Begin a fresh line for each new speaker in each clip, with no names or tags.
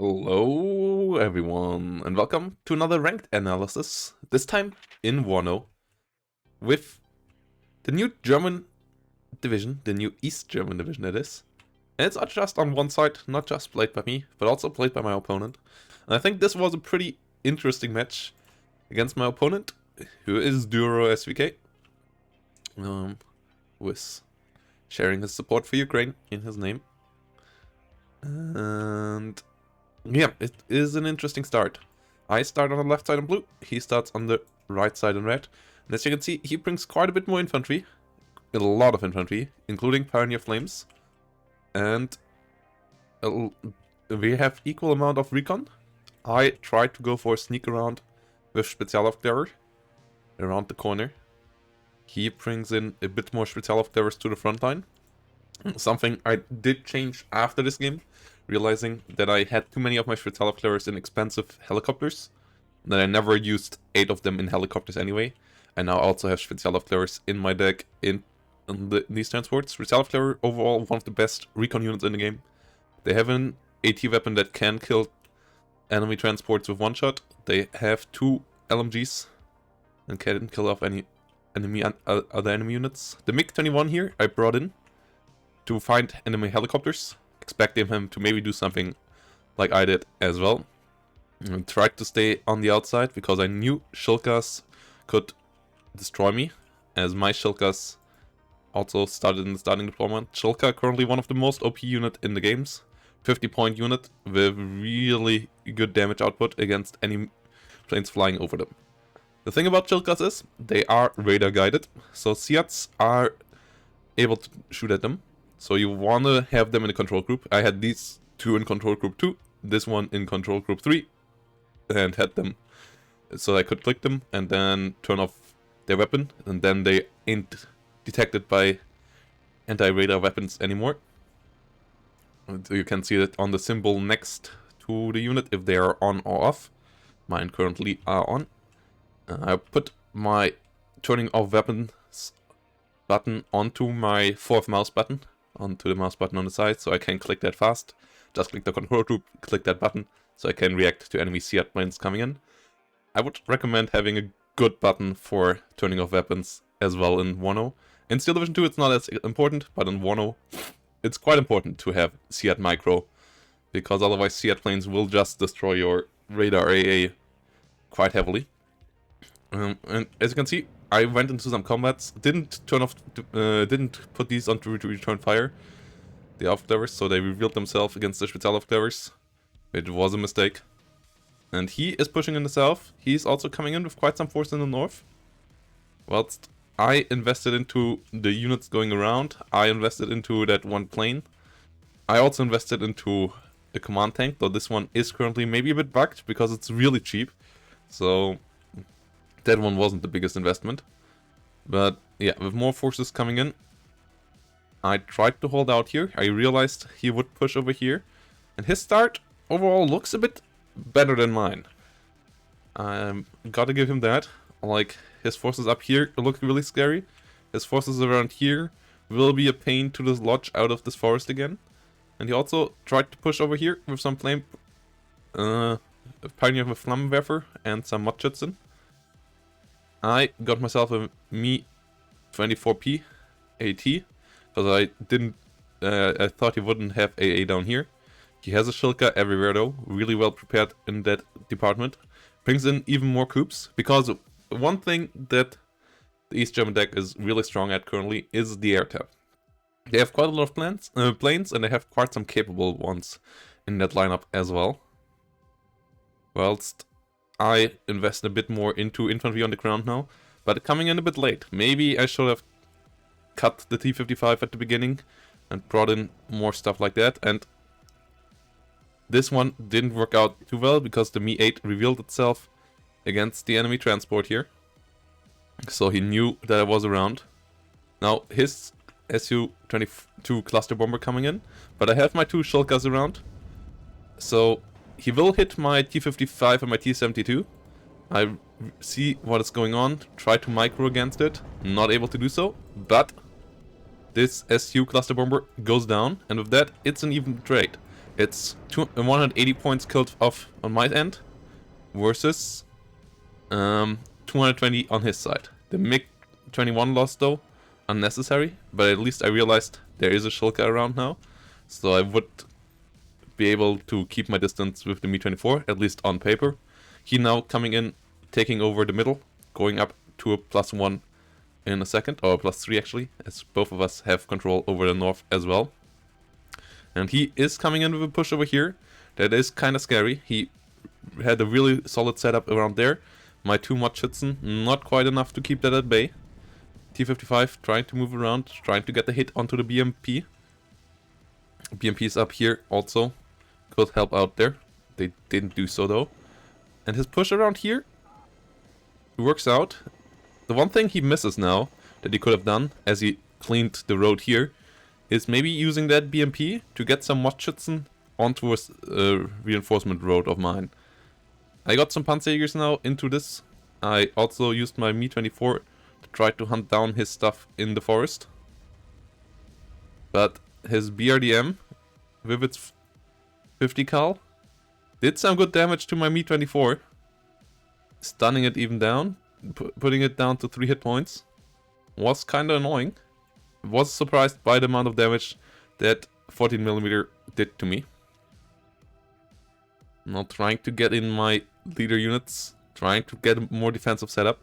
Hello everyone, and welcome to another ranked analysis, this time in Warno, with the new German division, the new East German division it is. And it's not just on one side, not just played by me, but also played by my opponent. And I think this was a pretty interesting match against my opponent, who is GYAUggBQi, with sharing his support for Ukraine in his name. And yeah, it is an interesting start. I start on the left side in blue, he starts on the right side in red. And as you can see, he brings quite a bit more infantry. A lot of infantry, including Pioneer Flames. And we have equal amount of recon. I tried to go for a sneak around with Spezialaufklärer around the corner. He brings in a bit more Spezialaufklärers to the front line. Something I did change after this game, realizing that I had too many of my Spezialaufklärers in expensive helicopters, that I never used 8 of them in helicopters anyway. I now also have Spezialaufklärers in my deck in these transports. Spezialaufklärer, overall, one of the best recon units in the game. They have an AT weapon that can kill enemy transports with one shot. They have 2 LMGs and can kill off any other enemy units. The MiG-21 here I brought in to find enemy helicopters, expecting him to maybe do something like I did as well. And tried to stay on the outside because I knew Shilkas could destroy me, as my Shilkas also started in the starting deployment. Shilka currently one of the most OP unit in the games. 50-point unit with really good damage output against any planes flying over them. The thing about Shilkas is they are radar guided, so Seats are able to shoot at them. So you want to have them in a control group. I had these 2 in control group 2, this one in control group 3, and had them so I could click them and then turn off their weapon, and then they ain't detected by anti-radar weapons anymore. So you can see that on the symbol next to the unit if they are on or off. Mine currently are on. I put my turning off weapons button onto my 4th mouse button, onto the mouse button on the side, so I can click that fast. Just click the control group, click that button, so I can react to enemy Seat planes coming in. I would recommend having a good button for turning off weapons as well in Warno. In Steel Division 2 it's not as important, but in Warno it's quite important to have Seat Micro, because otherwise Seat planes will just destroy your radar AA quite heavily. And as you can see, I went into some combats, didn't put these on to return fire, the Aufklärers, so they revealed themselves against the Spezialaufklärers, which was a mistake. And he is pushing in the south. He's also coming in with quite some force in the north. Whilst I invested into the units going around, I invested into that one plane. I also invested into the command tank, though this one is currently maybe a bit bugged because it's really cheap. So that one wasn't the biggest investment. But yeah, with more forces coming in, I tried to hold out here. I realized he would push over here. And his start overall looks a bit better than mine. Gotta give him that. Like, his forces up here look really scary. His forces around here will be a pain to dislodge out of this forest again. And he also tried to push over here with some flame... Pioneer with Flammenwerfer and some Mudschützen. I got myself a Mi 24P AT, because I didn't... I thought he wouldn't have AA down here. He has a Shilka everywhere though, really well prepared in that department. Brings in even more coups, because one thing that the East German deck is really strong at currently is the air tab. They have quite a lot of planes, and they have quite some capable ones in that lineup as well. Whilst I invest a bit more into infantry on the ground now, but coming in a bit late. Maybe I should have cut the T-55 at the beginning and brought in more stuff like that, and this one didn't work out too well because the Mi-8 revealed itself against the enemy transport here. So he knew that I was around. Now his Su-22 cluster bomber coming in, but I have my 2 Shilkas around. So he will hit my T-55 and my T-72. I see what is going on, try to micro against it, not able to do so, but this SU cluster bomber goes down, and with that it's an even trade. It's 180 points killed off on my end versus 220 on his side. The MiG-21 loss though, unnecessary, but at least I realized there is a Shilka around now, so I would be able to keep my distance with the Mi-24, at least on paper. He now coming in, taking over the middle, going up to a +1 in a second, or +3 actually, as both of us have control over the north as well. And he is coming in with a push over here. That is kind of scary. He had a really solid setup around there. My 2 Mod-Schützen, not quite enough to keep that at bay. T-55 trying to move around, trying to get the hit onto the BMP. BMP's up here also. Could help out there. They didn't do so though. And his push around here works out. The one thing he misses now that he could have done, as he cleaned the road here, is maybe using that BMP to get some Mod-Schützen onto a reinforcement road of mine. I got some Panzerjägers now into this. I also used my Mi-24 to try to hunt down his stuff in the forest. But his BRDM, with its 50 cal, did some good damage to my Mi-24. Stunning it even down, putting it down to 3 hit points. Was kinda annoying. Was surprised by the amount of damage that 14mm did to me. Now trying to get in my leader units, trying to get a more defensive setup,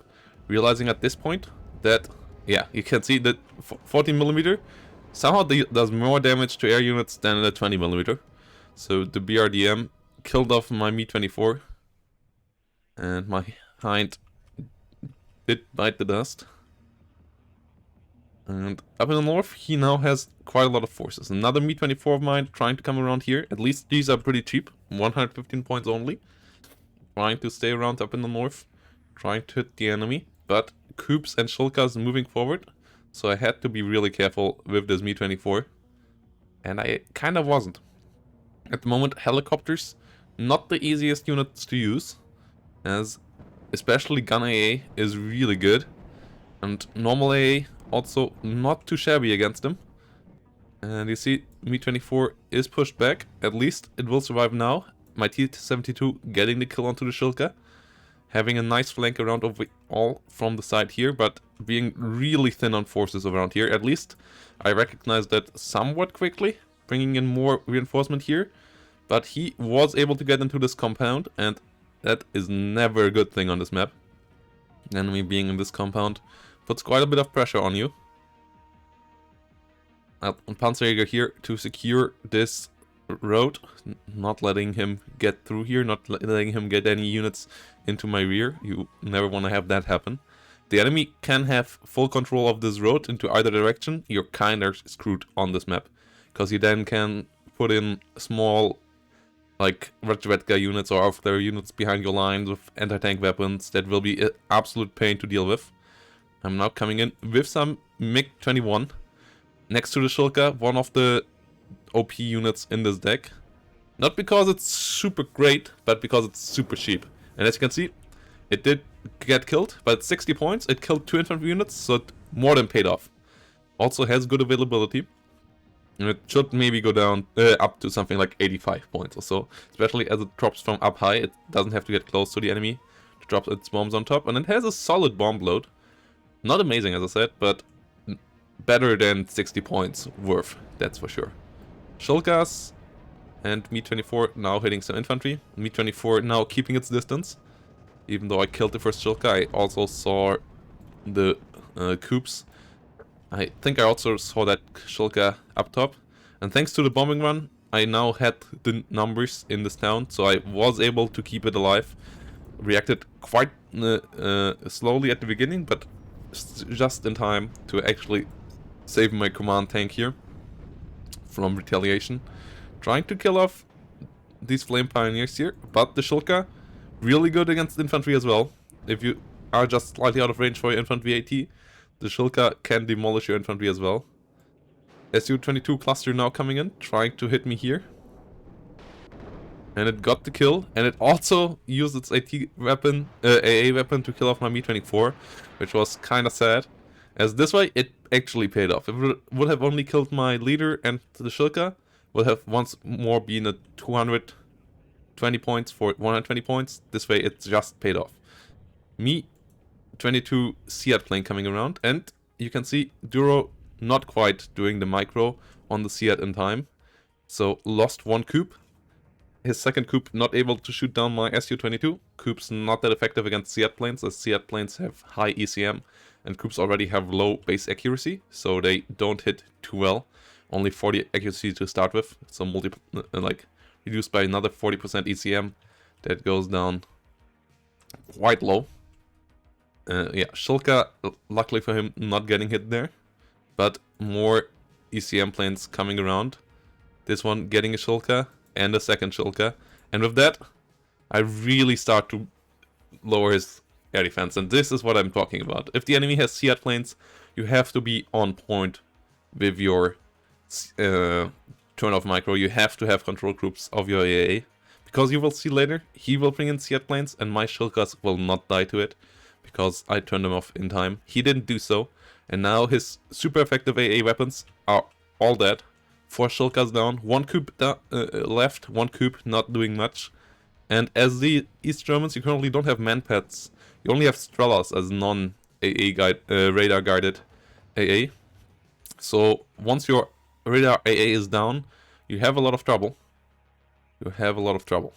realizing at this point that, yeah, you can see that 14mm somehow does more damage to air units than the 20mm. So the BRDM killed off my Mi-24, and my Hind did bite the dust. And up in the north, he now has quite a lot of forces. Another Mi-24 of mine trying to come around here. At least these are pretty cheap, 115 points only. Trying to stay around up in the north, trying to hit the enemy. But Coops and Shilkas moving forward, so I had to be really careful with this Mi-24. And I kind of wasn't. At the moment, helicopters, not the easiest units to use, as especially gun AA is really good. And normal AA also not too shabby against them. And you see, Mi-24 is pushed back. At least it will survive now. My T-72 getting the kill onto the Shilka. Having a nice flank around all from the side here, but being really thin on forces around here. At least I recognize that somewhat quickly, bringing in more reinforcement here. But he was able to get into this compound, and that is never a good thing on this map. Enemy being in this compound puts quite a bit of pressure on you. Panzerjäger here to secure this road, not letting him get through here, not letting him get any units into my rear. You never want to have that happen. The enemy can have full control of this road into either direction. You're kinda screwed on this map, because you then can put in small, like, Razvedka units or artillery units behind your lines with anti-tank weapons that will be an absolute pain to deal with. I'm now coming in with some MiG-21 next to the Shilka, one of the OP units in this deck. Not because it's super great, but because it's super cheap. And as you can see, it did get killed, but 60 points. It killed 2 infantry units, so it more than paid off. Also has good availability. And it should maybe go down up to something like 85 points or so. Especially as it drops from up high. It doesn't have to get close to the enemy to drop its bombs on top. And it has a solid bomb load. Not amazing, as I said, but better than 60 points worth, that's for sure. Shilkas and Mi-24 now hitting some infantry. Mi-24 now keeping its distance. Even though I killed the first Shilka, I also saw the Coops. I think I also saw that Shilka up top. And thanks to the bombing run, I now had the numbers in this town, so I was able to keep it alive. Reacted quite slowly at the beginning, but just in time to actually save my command tank here from retaliation. Trying to kill off these flame pioneers here, but the Shilka really good against infantry as well. If you are just slightly out of range for your infantry AT, the Shilka can demolish your infantry as well. Su-22 cluster now coming in, trying to hit me here. And it got the kill, and it also used its AA weapon to kill off my Mi-24, which was kinda sad. As this way, it actually paid off. It would have only killed my leader and the Shilka, will have once more been a 220 points for 120 points. This way it's just paid off. Me, 22 Seat plane coming around, and you can see Duro not quite doing the micro on the Seat in time. So lost one coup. His second coup not able to shoot down my Su-22. Coup's not that effective against Seat planes, as Seat planes have high ECM, and Coups already have low base accuracy, so they don't hit too well. Only 40 accuracy to start with, so reduced by another 40% ECM. That goes down quite low. Yeah, Shilka, luckily for him, not getting hit there, but more ECM planes coming around. This one getting a Shilka and a second Shilka, and with that, I really start to lower his air defense, and this is what I'm talking about. If the enemy has Seat planes, you have to be on point with your turn-off micro. You have to have control groups of your AA, because you will see later, he will bring in Seat planes, and my Shilkas will not die to it, because I turned them off in time. He didn't do so, and now his super effective AA weapons are all dead. 4 Shilkas down, 1 coup left, 1 coup not doing much. And as the East Germans, you currently don't have manpads. You only have Strelas as non-AA radar guided AA. So once your radar AA is down, you have a lot of trouble. You have a lot of trouble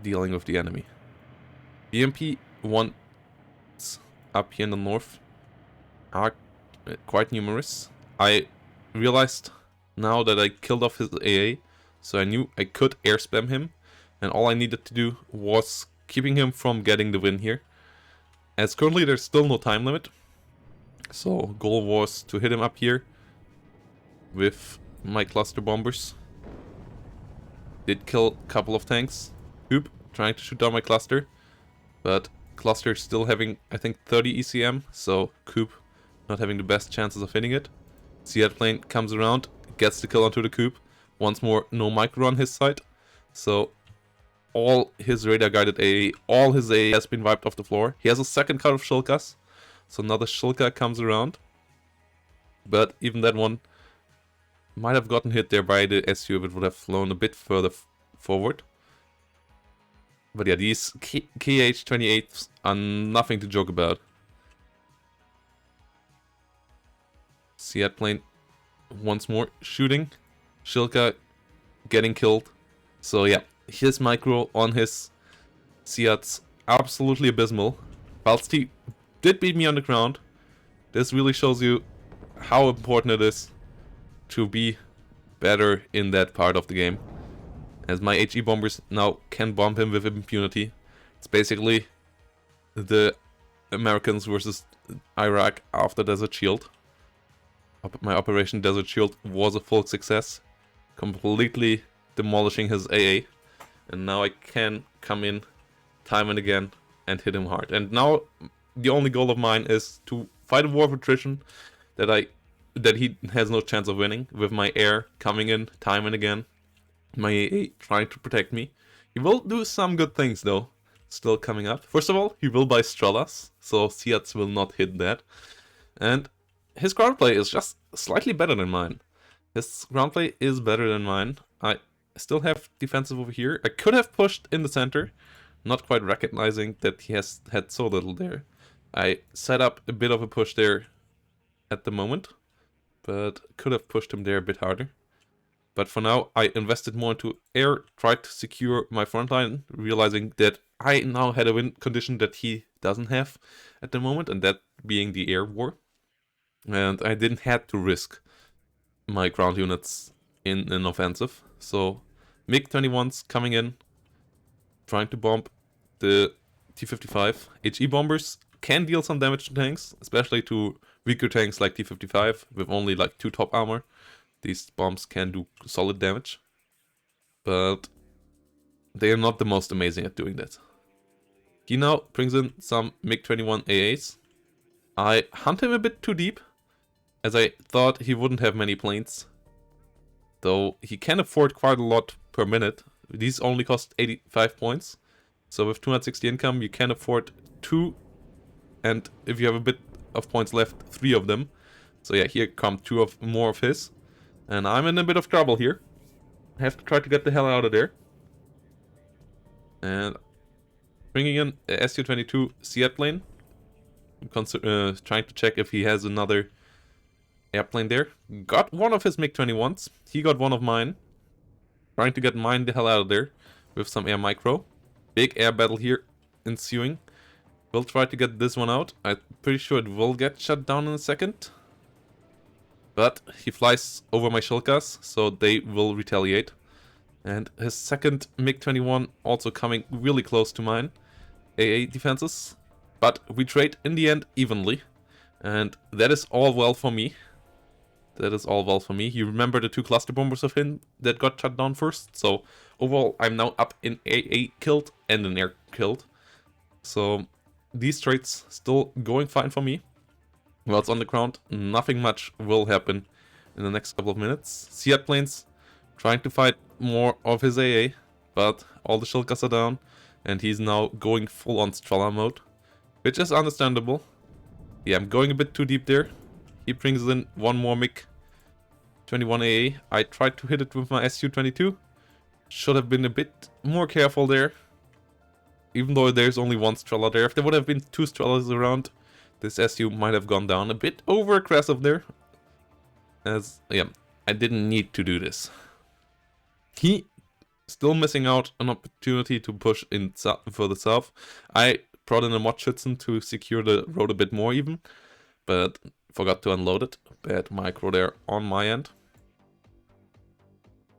dealing with the enemy. BMP ones up here in the north are quite numerous. I realized now that I killed off his AA, so I knew I could airspam him, and all I needed to do was keeping him from getting the win here. As currently there's still no time limit, so goal was to hit him up here with my cluster bombers. Did kill a couple of tanks. Oop, trying to shoot down my cluster, but cluster still having, I think, 30 ECM, so Coop not having the best chances of hitting it. Seat plane comes around, gets the kill onto the Coop. Once more, no micro on his side. So all his radar guided AA, all his AA has been wiped off the floor. He has a second cut of Shilkas, so another Shilka comes around. But even that one might have gotten hit there by the SU if it would have flown a bit further forward. But yeah, these KH-28s are nothing to joke about. Seat plane once more shooting. Shilka getting killed. So yeah, his micro on his Seats absolutely abysmal. Whilst he did beat me on the ground, this really shows you how important it is to be better in that part of the game. As my HE bombers now can bomb him with impunity. It's basically the Americans versus Iraq after Desert Shield. My Operation Desert Shield was a full success, completely demolishing his AA, and now I can come in time and again and hit him hard. And now the only goal of mine is to fight a war of attrition that he has no chance of winning, with my air coming in time and again, my AA trying to protect me. He will do some good things though, still coming up. First of all, he will buy Strelas, so Seats will not hit that. And his ground play is just slightly better than mine. His ground play is better than mine. I still have defensive over here. I could have pushed in the center, not quite recognizing that he has had so little there. I set up a bit of a push there at the moment, but could have pushed him there a bit harder. But for now, I invested more into air, tried to secure my front line, realizing that I now had a win condition that he doesn't have at the moment, and that being the air war. And I didn't have to risk my ground units in an offensive. So MiG-21s coming in, trying to bomb the T-55. HE bombers can deal some damage to tanks, especially to weaker tanks like T-55 with only like 2 top armor. These bombs can do solid damage, but they are not the most amazing at doing that. He now brings in some MiG-21 AAs. I hunt him a bit too deep, as I thought he wouldn't have many planes. Though he can afford quite a lot per minute. These only cost 85 points. So with 260 income, you can afford 2. And if you have a bit of points left, 3 of them. So yeah, here come 2 more of his. And I'm in a bit of trouble here. I have to try to get the hell out of there. And bringing in a Su-22 Seat plane. Trying to check if he has another airplane there. Got one of his MiG-21s. He got one of mine. Trying to get mine the hell out of there with some air micro. Big air battle here ensuing. We'll try to get this one out. I'm pretty sure it will get shut down in a second. But he flies over my Shilkas, so they will retaliate. And his second MiG-21 also coming really close to mine. AA defenses. But we trade in the end evenly. And that is all well for me. That is all well for me. You remember the 2 cluster bombers of him that got shut down first. So overall, I'm now up in AA killed and an air killed. So these trades still going fine for me. While it's on the ground, nothing much will happen in the next couple of minutes. Seat planes trying to fight more of his AA, but all the Shilkas are down. And he's now going full on Strala mode, which is understandable. Yeah, I'm going a bit too deep there. He brings in one more MiG-21 AA. I tried to hit it with my Su-22. Should have been a bit more careful there. Even though there's only one Strela there. If there would have been 2 Strelas around, this Su might have gone down. A bit over aggressive there. As, yeah, I didn't need to do this. He still missing out an opportunity to push in further south. I brought in a mod Schützen to secure the road a bit more even. But forgot to unload it. Bad micro there on my end.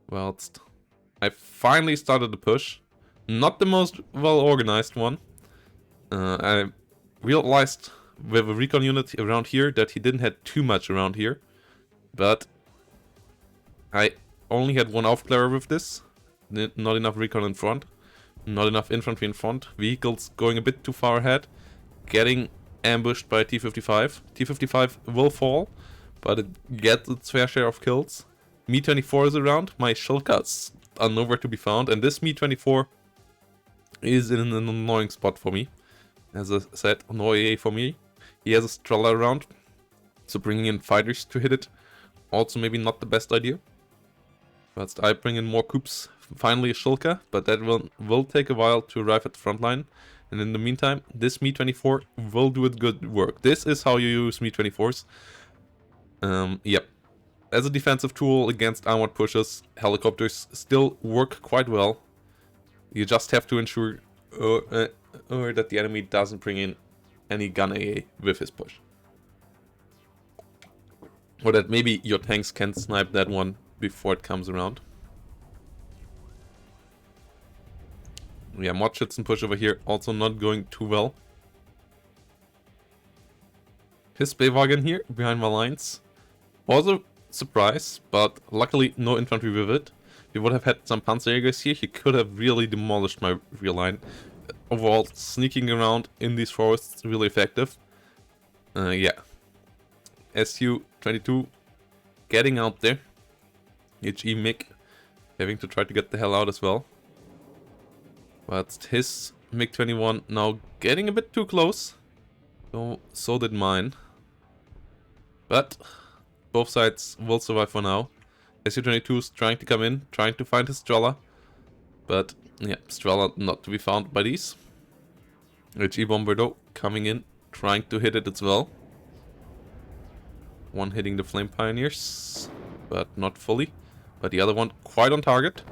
Whilst I finally started the push. Not the most well organized one. I realized with a recon unit around here that he didn't have too much around here. But I only had one Aufklärer with this. Not enough recon in front. Not enough infantry in front. Vehicles going a bit too far ahead. Getting ambushed by T-55. T-55 will fall, but it gets its fair share of kills. Mi-24 is around. My Shilkas are nowhere to be found. And this Mi-24 is in an annoying spot for me. As I said, no AA for me. He has a Strela around, so bringing in fighters to hit it also maybe not the best idea. But I bring in more Coups, finally a Shilka, but that will take a while to arrive at the front line. And in the meantime, this Mi-24 will do it good work. This is how you use Mi-24s. Yep. As a defensive tool against armored pushes, helicopters still work quite well. You just have to ensure that the enemy doesn't bring in any gun AA with his push. Or that maybe your tanks can snipe that one before it comes around. Yeah, mod Schützen push over here also not going too well. His Baywagen here behind my lines was a surprise, but luckily no infantry with it. If he would have had some Panzerjägers here, he could have really demolished my rear line. Overall, sneaking around in these forests really effective. Yeah. Su-22 getting out there. HE MiG having to try to get the hell out as well. But his MiG-21 now getting a bit too close. So did mine. But both sides will survive for now. Su-22 is trying to come in, trying to find his Strela. But yeah, Strela not to be found by these. HE Bomber though coming in, trying to hit it as well. One hitting the Flame Pioneers, but not fully. But the other one quite on target.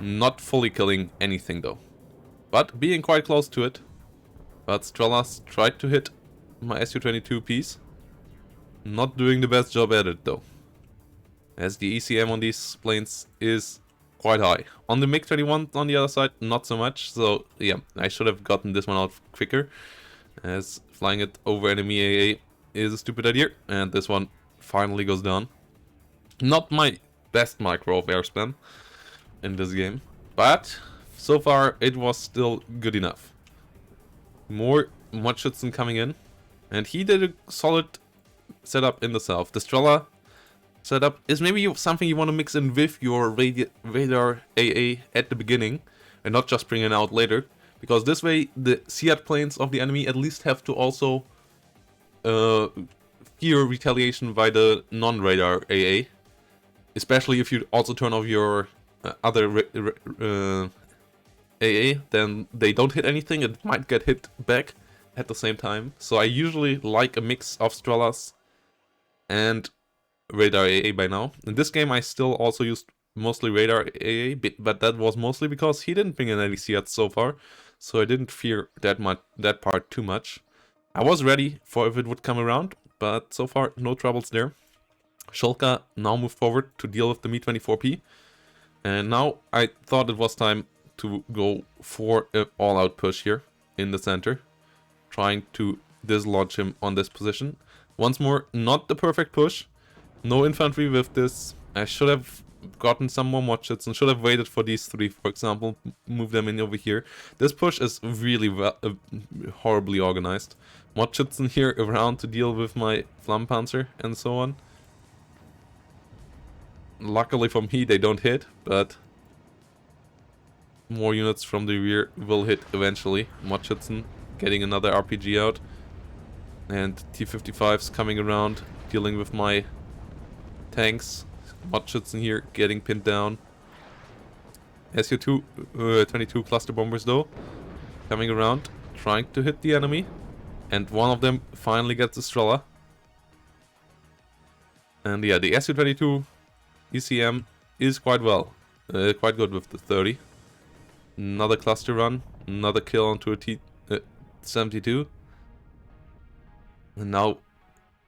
Not fully killing anything though. But being quite close to it. But Strelas tried to hit my Su-22 piece. Not doing the best job at it though. As the ECM on these planes is quite high. On the MiG-21 on the other side, not so much. So yeah, I should have gotten this one out quicker. As flying it over enemy AA is a stupid idea. And this one finally goes down. Not my best micro of Airspam in this game. But so far it was still good enough. More mod Schützen coming in. And he did a solid setup in the south. The Strela setup is maybe something you want to mix in with your radar AA at the beginning. And not just bring it out later. Because this way the Seat planes of the enemy at least have to also fear retaliation by the non-radar AA. Especially if you also turn off your other AA, then they don't hit anything, it might get hit back at the same time. So I usually like a mix of Strelas and Radar AA by now. In this game I still also used mostly Radar AA, but that was mostly because he didn't bring in any Seats so far, so I didn't fear that part too much. I was ready for if it would come around, but so far no troubles there. Shulka now moved forward to deal with the Mi-24P, and now I thought it was time to go for an all-out push here in the center, trying to dislodge him on this position. Once more, not the perfect push. No infantry with this. I should have gotten some more Mochits and should have waited for these three, for example, move them in over here. This push is really horribly organized. Mochits in here around to deal with my Flammenpanzer and so on. Luckily for me, they don't hit, but more units from the rear will hit eventually. Mochitsen getting another RPG out. And T-55s coming around, dealing with my tanks. Mochitsen here getting pinned down. Su-22 cluster bombers though, coming around, trying to hit the enemy. And one of them finally gets a Strela. And yeah, the Su-22 ECM is quite good with the 30. Another cluster run, another kill onto a T-72. And now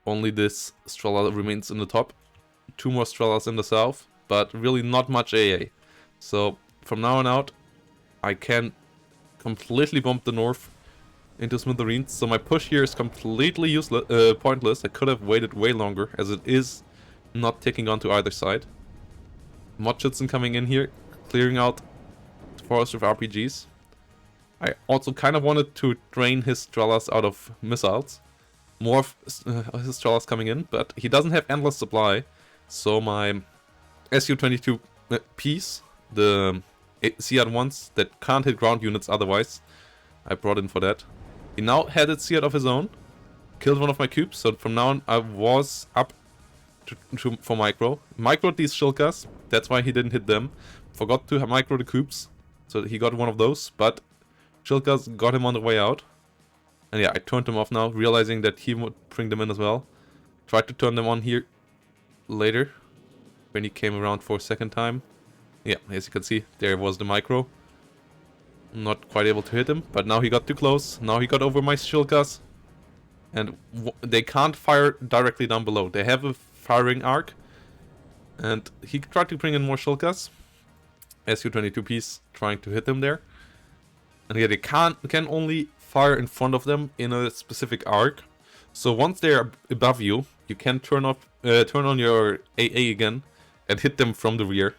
only this Strela remains in the top. Two more Strelas in the south, but really not much AA. So from now on out, I can completely bump the north into smithereens. So my push here is completely pointless. I could have waited way longer, as it is not ticking onto either side. Mochitsen coming in here, clearing out the forest with RPGs. I also kind of wanted to drain his Strelas out of missiles. More of his Strelas coming in, but he doesn't have endless supply. So my Su-22 piece, the Seat-1s that can't hit ground units otherwise, I brought in for that. He now had a Seat of his own, killed one of my cubes, so from now on I was up for micro. Microed these Shilkas, that's why he didn't hit them. Forgot to micro the cubes, so he got one of those, but Shilkas got him on the way out. And yeah, I turned them off now, realizing that he would bring them in as well. Tried to turn them on here later, when he came around for a second time. Yeah, as you can see, there was the micro. Not quite able to hit him, but now he got too close. Now he got over my Shilkas. And they can't fire directly down below. They have a firing arc. And he tried to bring in more Shilkas. Su-22 piece trying to hit them there. And yeah, they can only fire in front of them in a specific arc. So once they're above you, you can turn on your AA again and hit them from the rear.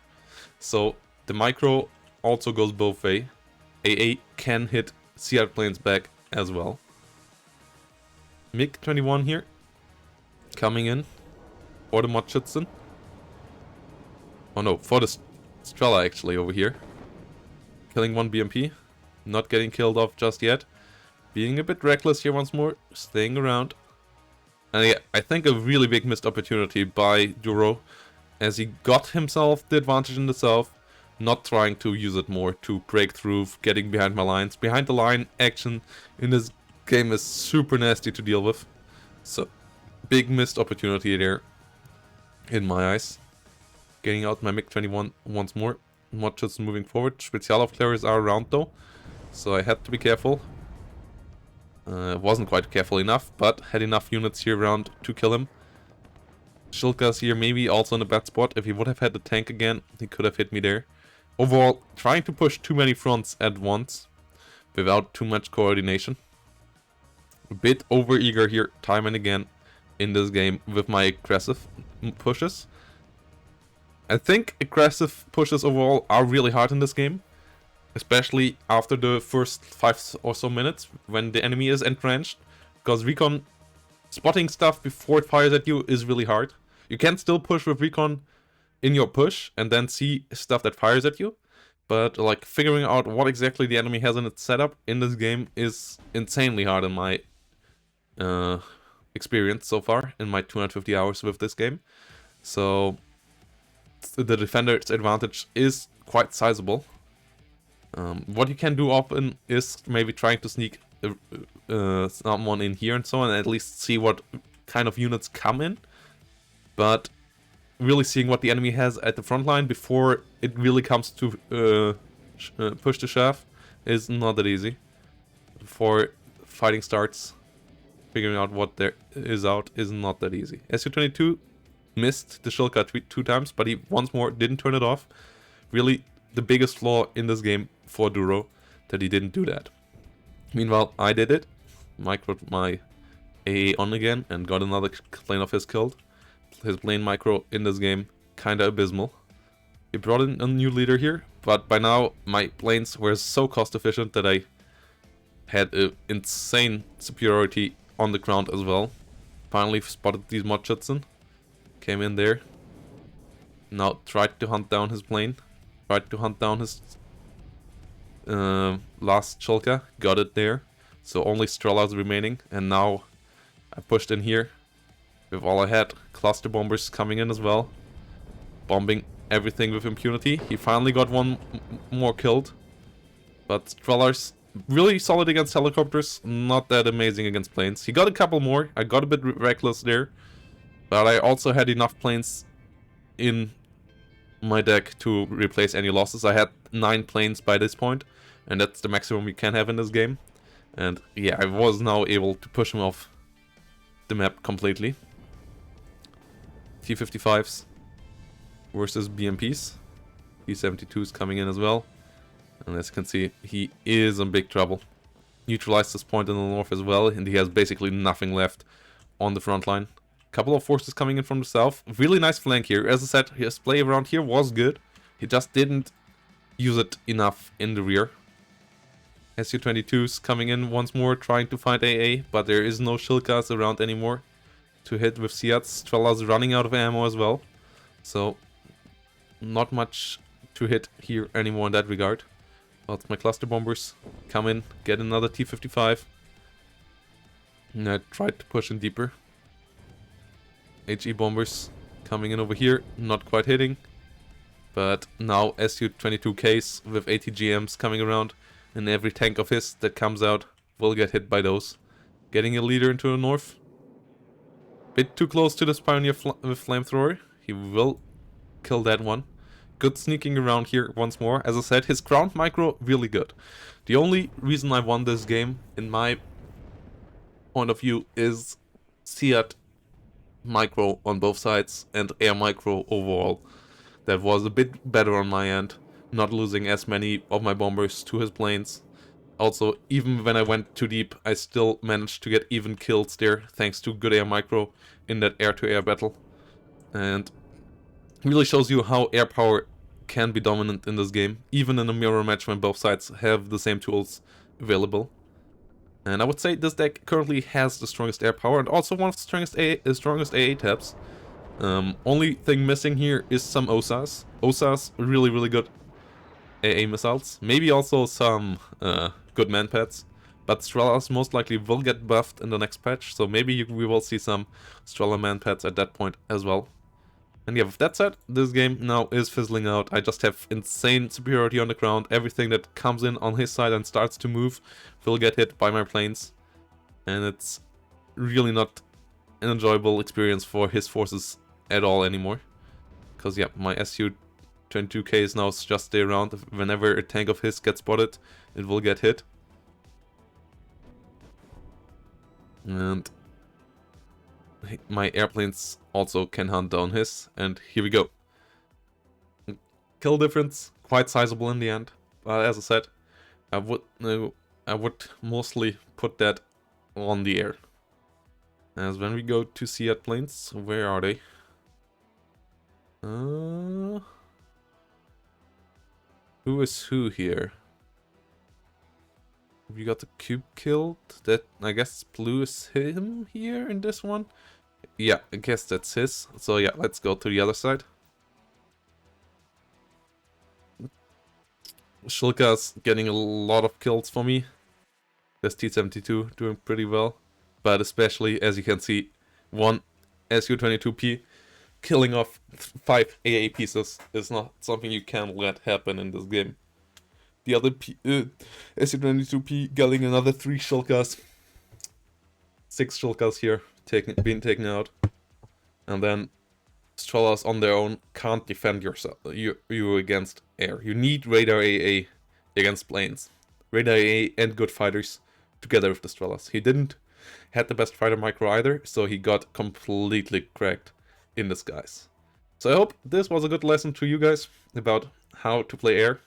So the micro also goes both way. AA can hit Seat planes back as well. MiG-21 here, coming in for the Mochitsen. Oh no, for the Strela actually over here. Killing one BMP, not getting killed off just yet. Being a bit reckless here once more, staying around. And yeah, I think a really big missed opportunity by Duro, as he got himself the advantage in the south, not trying to use it more to break through, getting behind my lines. Behind the line action in this game is super nasty to deal with. So, big missed opportunity there, in my eyes. Getting out my MiG-21 once more. Not just moving forward. Spezialaufklärers are around though, so I had to be careful. Wasn't quite careful enough, but had enough units here around to kill him. Shilka's here maybe also in a bad spot. If he would have had the tank again, he could have hit me there. Overall, trying to push too many fronts at once without too much coordination. A bit over-eager here, time and again, in this game with my aggressive pushes. I think aggressive pushes overall are really hard in this game. Especially after the first 5 or so minutes, when the enemy is entrenched. Because recon spotting stuff before it fires at you is really hard. You can still push with recon in your push and then see stuff that fires at you. But like figuring out what exactly the enemy has in its setup in this game is insanely hard in my experience so far, in my 250 hours with this game. So the defender's advantage is quite sizable. What you can do often is maybe trying to sneak someone in here and so on, and at least see what kind of units come in. But really seeing what the enemy has at the front line before it really comes to push to shove is not that easy. Before fighting starts, figuring out what there is out is not that easy. SU-22 missed the Shilka two times, but he once more didn't turn it off. Really the biggest flaw in this game for Duro, that he didn't do that. Meanwhile, I did it. Microed my AA on again and got another plane of his killed. His plane micro in this game, kinda abysmal. He brought in a new leader here, but by now my planes were so cost efficient that I had an insane superiority on the ground as well. Finally spotted these Modschützen. Came in there. Now tried to hunt down his plane. Tried to hunt down his last Shilka. Got it there. So only Strelas remaining. And now I pushed in here with all I had. Cluster bombers coming in as well. Bombing everything with impunity. He finally got one more killed. But Strelas really solid against helicopters. Not that amazing against planes. He got a couple more. I got a bit reckless there. But I also had enough planes in my deck to replace any losses. I had 9 planes by this point, and that's the maximum you can have in this game. And yeah, I was now able to push him off the map completely. T-55s versus BMPs. T-72s coming in as well. And as you can see, he is in big trouble. Neutralized this point in the north as well, and he has basically nothing left on the front line. Couple of forces coming in from the south. Really nice flank here. As I said, his play around here was good. He just didn't use it enough in the rear. Su-22s coming in once more, trying to find AA, but there is no Shilkas around anymore to hit with Seats. Strelas running out of ammo as well. So, not much to hit here anymore in that regard. But my cluster bombers come in, get another T-55. And I tried to push in deeper. HE bombers coming in over here, not quite hitting. But now Su-22Ks with ATGMs coming around, and every tank of his that comes out will get hit by those. Getting a leader into the north. Bit too close to this Pioneer with Flamethrower. He will kill that one. Good sneaking around here once more. As I said, his ground micro really good. The only reason I won this game, in my point of view, is Seat micro on both sides and air micro overall. That was a bit better on my end, not losing as many of my bombers to his planes. Also, even when I went too deep, I still managed to get even kills there, thanks to good air micro in that air-to-air battle. And really shows you how air power can be dominant in this game, even in a mirror match when both sides have the same tools available. And I would say this deck currently has the strongest air power and also one of the strongest AA tabs. Only thing missing here is some OSAs. OSAs, really good AA missiles. Maybe also some good manpads. But Strelas most likely will get buffed in the next patch, so maybe we will see some Strela manpads at that point as well. And yeah, with that said, this game now is fizzling out. I just have insane superiority on the ground. Everything that comes in on his side and starts to move will get hit by my planes. And it's really not an enjoyable experience for his forces at all anymore. Because yeah, my Su-22Ks now just stay around. Whenever a tank of his gets spotted, it will get hit. And my airplanes also can hunt down his, and here we go. Kill difference, quite sizable in the end, but as I said, I would mostly put that on the air. As when we go to Seat planes, where are they? Who is who here? We got the cube killed. That, I guess blue is him here in this one. Yeah, I guess that's his. So yeah, let's go to the other side. Shilka's getting a lot of kills for me. This T-72 doing pretty well. But especially, as you can see, one Su-22P killing off 5 AA pieces is not something you can let happen in this game. The other SU-22P getting another 3 shulkers. 6 shulkers here being taken out. And then Strellas on their own can't defend you against air. You need Radar AA against planes. Radar AA and good fighters together with the Strellas. He didn't had the best fighter micro either, so he got completely cracked in the skies. So I hope this was a good lesson to you guys about how to play air,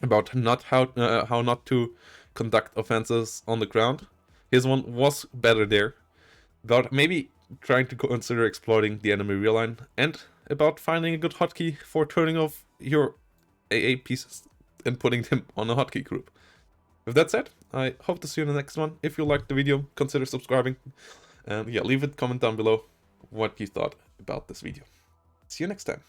about how not to conduct offenses on the ground. His one was better there, about maybe trying to consider exploiting the enemy real line, and about finding a good hotkey for turning off your AA pieces and putting them on a hotkey group. With that said, I hope to see you in the next one. If you liked the video, consider subscribing, and yeah, leave a comment down below what you thought about this video. See you next time.